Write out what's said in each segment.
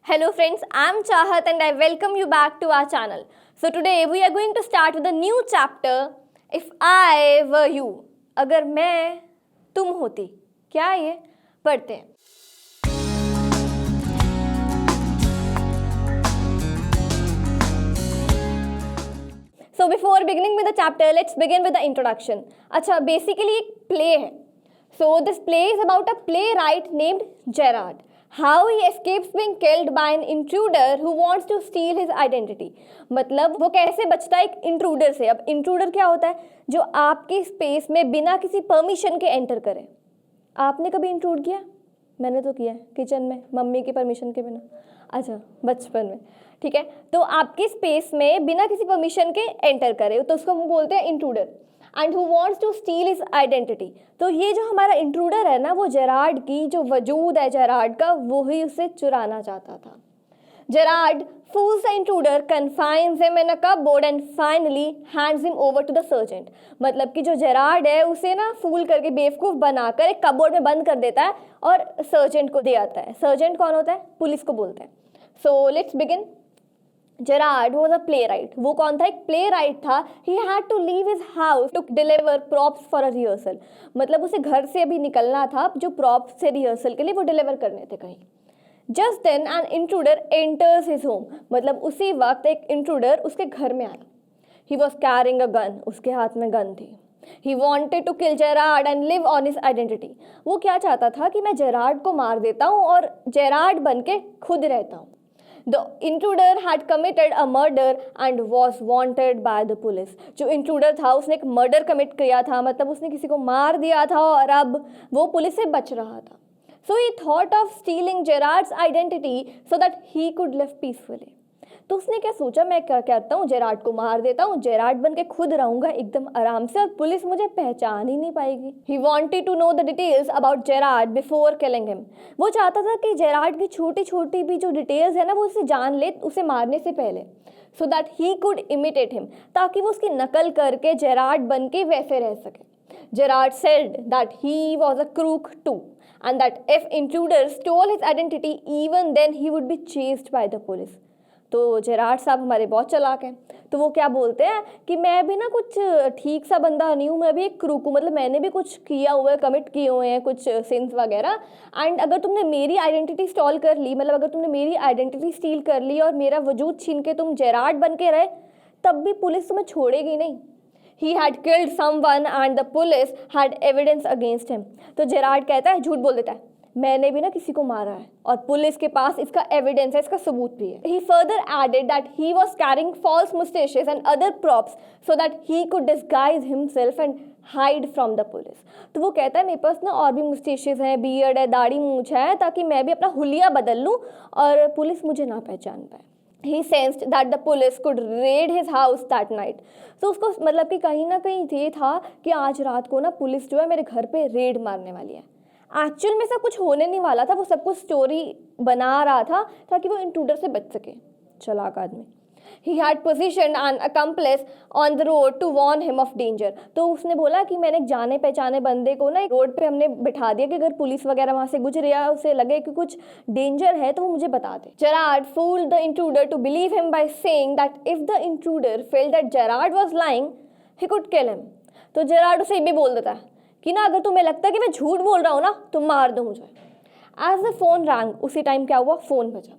Hello friends, I am Chahat and I welcome you back to our channel. So today we are going to start with a new chapter, If I Were You. अगर मैं तुम होती, क्या ये पढ़ते हैं. So before beginning with the chapter, let's begin with the introduction. अच्छा, basically एक play है. So this play is about a playwright named Gerard. How he escapes being killed by an intruder who wants to steal his identity. मतलब वो कैसे बचता है एक intruder से. अब इंट्रूडर क्या होता है? जो आपकी स्पेस में बिना किसी परमिशन के एंटर करे. आपने कभी इंट्रूड किया? मैंने तो किया है किचन में मम्मी की परमिशन के बिना. अच्छा, बचपन में. ठीक है, तो आपकी स्पेस में बिना किसी परमिशन के एंटर करे तो उसको हम बोलते हैं intruder. And who wants to steal his identity. तो ये जो हमारा इंट्रूडर है ना, वो जेरार्ड की जो वजूद है जेरार्ड का, वो ही उसे चुराना चाहता था. Gerard fools the intruder, confines him in a cupboard and finally hands him over to the sergeant. मतलब कि जो जेरार्ड है उसे ना फूल करके बेवकूफ़ बनाकर एक कपबोर्ड में बंद कर देता है और सर्जेंट को दे आता है. सर्जेंट कौन होता है? पुलिस को बोलते हैं. So let's begin. Gerard was a playwright. वो कौन था? एक प्ले राइट था. He had to leave his house to deliver props for a rehearsal. मतलब उसे घर से अभी निकलना था जो प्रॉप्स से रिहर्सल के लिए वो डिलीवर करने थे कहीं. Just then an intruder enters his home. मतलब उसी वक्त एक इंट्रूडर उसके घर में आया. He was carrying a gun. उसके हाथ में गन थी. He wanted to kill Gerard and live on his identity. वो क्या चाहता था कि मैं जेरार्ड को मार देता हूँ और जेरार्ड बन के खुद रहता हूँ. The intruder had committed a murder and was wanted by the police. जो intruder था उसने एक murder commit किया था, मतलब उसने किसी को मार दिया था और अब वो पुलिस से बच रहा था. So he thought of stealing Gerard's identity so that he could live peacefully. तो उसने क्या सोचा, मैं क्या करता हूँ, जेरार्ड को मार देता हूँ, जेरार्ड बन के खुद रहूंगा एकदम आराम से और पुलिस मुझे पहचान ही नहीं पाएगी. He wanted to know the details about Gerard before killing him. वो चाहता था कि जेरार्ड की छोटी छोटी भी जो डिटेल्स है ना वो उसे जान ले उसे मारने से पहले. So that he could imitate him. ताकि वो उसकी नकल करके जेरार्ड बन के वैसे रह सके. Gerard said that he was a crook too, and that if intruder stole his identity, even then he would be chased by the police. तो जेरार्ड साहब हमारे बहुत चालाक हैं. तो वो क्या बोलते हैं कि मैं भी ना कुछ ठीक सा बंदा नहीं हूँ, मैं भी एक क्रूक हूँ. मतलब मैंने भी कुछ किया हुआ है, कमिट किए हुए हैं कुछ सिंस वगैरह. एंड अगर तुमने मेरी आइडेंटिटी स्टॉल कर ली, मतलब अगर तुमने मेरी आइडेंटिटी स्टील कर ली और मेरा वजूद छीन के तुम जेरार्ड बन के रहे, तब भी पुलिस तुम्हें छोड़ेगी नहीं. He had killed someone and the police had evidence against him. तो जेरार्ड कहता है, झूठ बोल देता है, मैंने भी ना किसी को मारा है और पुलिस के पास इसका एविडेंस है, इसका सबूत भी है. He further added that he was carrying false mustaches and other props so that he could disguise himself and hide from the police. तो वो कहता है मेरे पास ना और भी मुस्टेशेस हैं, बियर्ड है, दाढ़ी मूंछ है, ताकि मैं भी अपना हुलिया बदल लूँ और पुलिस मुझे ना पहचान पाए. He sensed that the police could raid his house that night. तो उसको मतलब कि कहीं ना कहीं ये था कि आज रात को ना पुलिस जो है मेरे घर पे रेड मारने वाली है. एक्चुअल में सब कुछ होने नहीं वाला था, वो सब कुछ स्टोरी बना रहा था ताकि वो इंट्रूडर से बच सके. चालाक आदमी. He had positioned an accomplice on the road to warn him of danger. तो उसने बोला कि मैंने जाने पहचाने बंदे को ना रोड पे हमने बिठा दिया कि अगर पुलिस वगैरह वहाँ से गुजरे या उसे लगे कि कुछ डेंजर है तो वो मुझे बता दे. Gerard fooled the intruder to believe him by saying that if the intruder felt that Gerard was lying, he could kill him. तो जेरार्ड उसे भी बोल देता है कि ना अगर तुम्हें लगता है कि मैं झूठ बोल रहा हूँ ना तो मार दो मुझे. As the phone rang, उसी टाइम क्या हुआ, फोन बजा.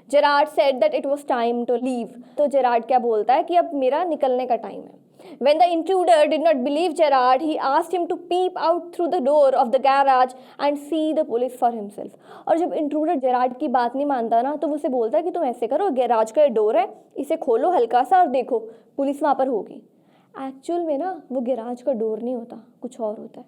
Gerard said that it was time to leave. तो जेरार्ड क्या बोलता है कि अब मेरा निकलने का टाइम है. When the intruder did not believe Gerard, he asked him to peep out through the door of the garage and see the police for himself. और जब इंट्रूडर जेरार्ड की बात नहीं मानता ना तो वो उसे बोलता है कि तुम ऐसे करो, गैराज का डोर है, इसे खोलो हल्का सा और देखो पुलिस वहाँ पर होगी. एक्चुअल में ना वो गैराज का डोर नहीं होता, कुछ और होता है.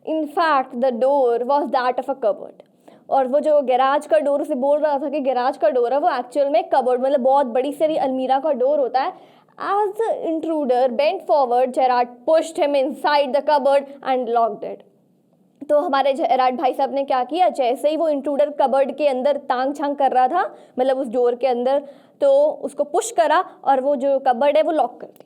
In fact the door was that of a cupboard. और वो जो गैराज का डोर उसे बोल रहा था कि गैराज का डोर है, वो एक्चुअल में कबर्ड मतलब बहुत बड़ी सारी अलमीरा का डोर होता है. As the intruder bent forward, Gerard pushed him inside the cupboard and locked it. तो हमारे जेरार्ड भाई साहब ने क्या किया, जैसे ही वो इंट्रूडर कबर्ड के अंदर तांग छांग कर रहा था, मतलब उस डोर के अंदर, तो उसको पुश करा और वो जो कबर्ड है वो लॉक कर दी.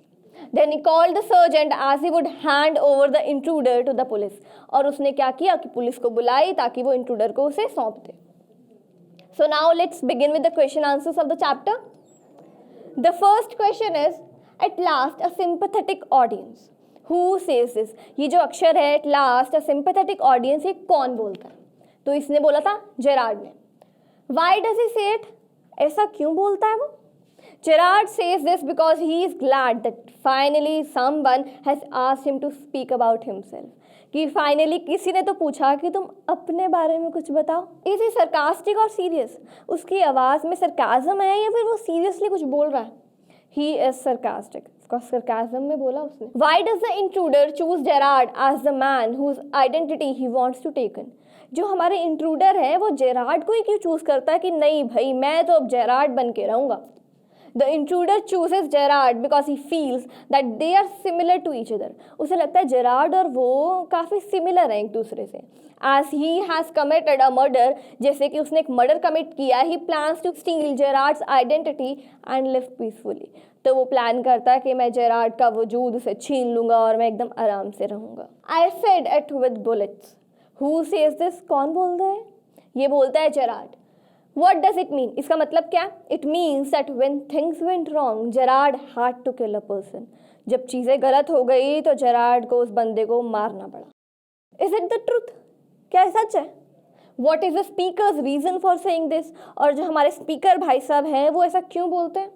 Then he called the sergeant as he would hand over the intruder to the police. और उसने क्या किया कि पुलिस को बुलाई ताकि वो इंट्रूडर को उसे सौंप दे. So now let's begin with the question answers of the chapter. The first question is, at last a sympathetic audience. Who says this? ये जो अक्षर है at last a sympathetic audience, ये कौन बोलता है? तो इसने बोला था जेरार्ड ने. Why does he say it? ऐसा क्यों बोलता है वो? Gerard says this because he is glad that finally someone has asked him to speak about himself. कि फाइनली किसी ने तो पूछा कि तुम अपने बारे में कुछ बताओ. इज ही सरकास्टिक और सीरियस? उसकी आवाज़ में सरकाज़म है या फिर वो सीरियसली कुछ बोल रहा है? He is sarcastic. सरकाज़म में बोला उसने. Why does the intruder choose Gerard as the man whose identity he wants to taken? जो हमारे इंट्रूडर है वो जेरार्ड को ही क्यों चूज करता है कि नहीं भाई मैं तो अब जेरार्ड बन के रहूँगा? The intruder chooses Gerard because he feels that they are similar to each other. उसे लगता है जेरार्ड और वो काफ़ी सिमिलर हैं एक दूसरे से. As he has committed a murder, जैसे कि उसने एक मर्डर कमिट किया, he plans to steal Gerard's identity and live peacefully. तो वो प्लान करता है कि मैं जेरार्ड का वजूद उसे छीन लूँगा और मैं एकदम आराम से रहूँगा. I said it with bullets. Who says this? कौन बोलता है? ये बोलता है Gerrard. What does it mean? इसका मतलब क्या? It means that when things went wrong, Gerard had to kill a person. जब चीज़ें गलत हो गई तो जेरार्ड को उस बंदे को मारना पड़ा. Is it the truth? क्या सच है? What is the speaker's reason for saying this? और जो हमारे स्पीकर भाई साहब हैं वो ऐसा क्यों बोलते हैं?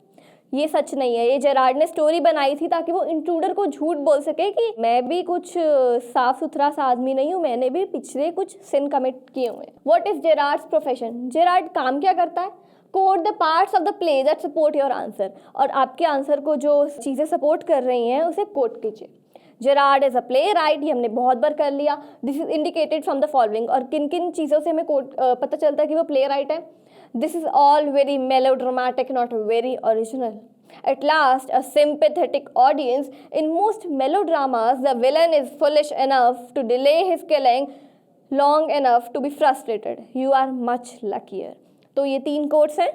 ये सच नहीं है. ये जेरार्ड ने स्टोरी बनाई थी ताकि वो इंट्रूडर को झूठ बोल सके कि मैं भी कुछ साफ सुथरा सा आदमी नहीं हूँ, मैंने भी पिछले कुछ सिन कमिट किए हुए हैं. What is Gerard's profession? Gerard काम क्या करता है? Quote the parts of the play that support your answer. और आपके आंसर को जो चीज़ें सपोर्ट कर रही हैं उसे कोड कीजिए. Gerard is a playwright, ये हमने बहुत बार कर लिया. This is indicated from the following. और किन किन चीज़ों से हमें पता चलता है कि वो प्ले राइट है? This is all very melodramatic, not very original. At last, a sympathetic audience. In most melodramas, the villain is foolish enough to delay his killing long enough to be frustrated. You are much luckier. तो ये 3 quotes हैं.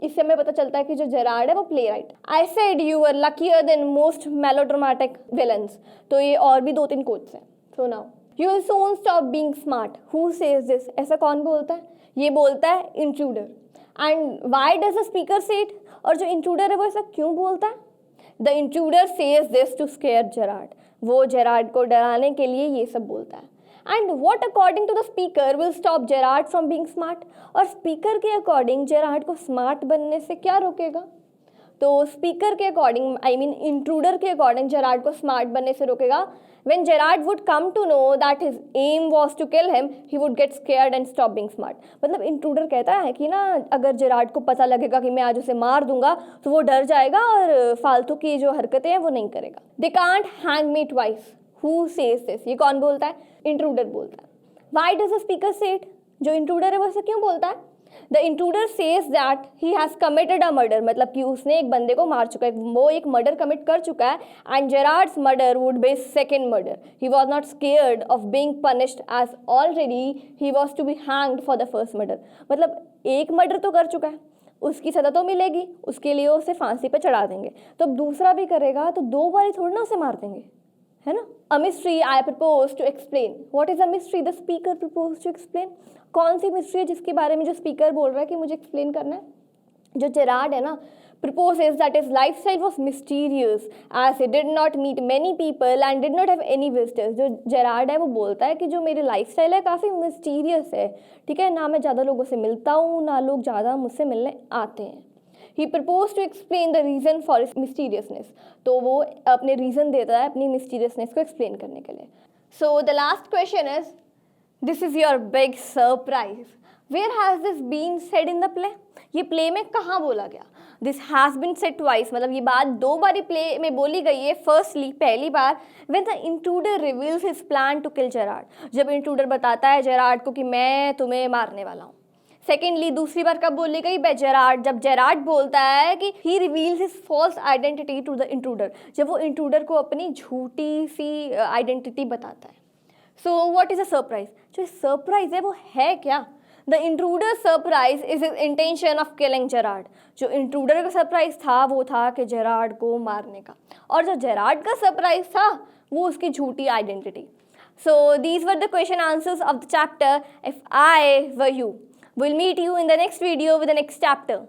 इससे हमें पता चलता है कि जो जेरार्ड है वो play right. I said you were luckier than most melodramatic villains. तो ये और भी 2-3 कोट्स हैं. So now, you will soon stop being smart. Who says this? ऐसा कौन बोलता है? ये बोलता है intruder. And why does the speaker say it? और जो इंट्रूडर है वो ऐसा क्यों बोलता है? The intruder says this to scare Gerard. वो जेरार्ड को डराने के लिए ये सब बोलता है. And what according to the speaker will stop Gerard from being smart? और स्पीकर के अकॉर्डिंग जेरार्ड को स्मार्ट बनने से क्या रोकेगा? तो स्पीकर के अकॉर्डिंग, आई मीन इंट्रूडर के अकॉर्डिंग जेरार्ड को स्मार्ट बनने से रोकेगा. When Gerard would come to know that his aim was to kill him, he would get scared and stop being smart. मतलब इंट्रूडर कहता है कि ना अगर जेरार्ड को पता लगेगा कि मैं आज उसे मार दूंगा तो वो डर जाएगा और फालतू की जो हरकतें हैं वो नहीं करेगा. They can't hang me twice. Who says this? ये कौन बोलता है? इंट्रूडर बोलता है. Why does the speaker say it? जो इंट्रूडर है वो ऐसा क्यों बोलता है? The intruder says that he has committed a murder. मतलब कि उसने एक बंदे को मार चुका है, वो एक मर्डर कमिट कर चुका है. And Gerard's murder would be second murder. He was not scared of being punished as already he was to be hanged for the first murder. मतलब एक मर्डर तो कर चुका है, उसकी सज़ा तो मिलेगी, उसके लिए उसे फांसी पे चढ़ा देंगे. तो अब दूसरा भी करेगा तो 2 बार थोड़ी ना उसे मार देंगे, है ना. A mystery I propose to explain. What is a mystery? The speaker proposed to explain. कौन सी मिस्ट्री है जिसके बारे में जो स्पीकर बोल रहा है कि मुझे एक्सप्लेन करना है? जो जेरार्ड है ना, proposes that his lifestyle was mysterious as he did not meet many people and did not have any visitors. जो जेरार्ड है वो बोलता है कि जो मेरी लाइफस्टाइल है काफ़ी मिस्टीरियस है, ठीक है ना, मैं ज़्यादा लोगों से मिलता हूँ ना लोग ज़्यादा मुझसे मिलने आते हैं. He proposed to explain the reason for his mysteriousness. तो वो अपने रीज़न देता है अपनी मिस्टीरियसनेस को एक्सप्लेन करने के लिए. So the last question is, this is your big surprise. Where has this been said in the play? ये प्ले में कहाँ बोला गया? This has been said twice. मतलब ये बात 2 बार प्ले में बोली गई है. Firstly, पहली बार when the intruder reveals his plan to kill Gerard. जब इंट्रूडर बताता है जेरार्ड को कि मैं तुम्हें मारने वाला हूँ. सेकेंडली दूसरी बार कब बोली गई? बाय जेरार्ड, जब जेरार्ड बोलता है कि he reveals his false identity to the intruder. जब वो इंट्रूडर को अपनी झूठी सी आइडेंटिटी बताता है. So what is a surprise? जो सरप्राइज है वो है क्या? The intruder surprise is his intention of killing Gerard. जो इंट्रूडर का सरप्राइज था वो था कि जेरार्ड को मारने का, और जो जेरार्ड का सरप्राइज था वो उसकी झूठी identity. So these were the question answers of the chapter if I were you. We'll meet you in the next video with the next chapter.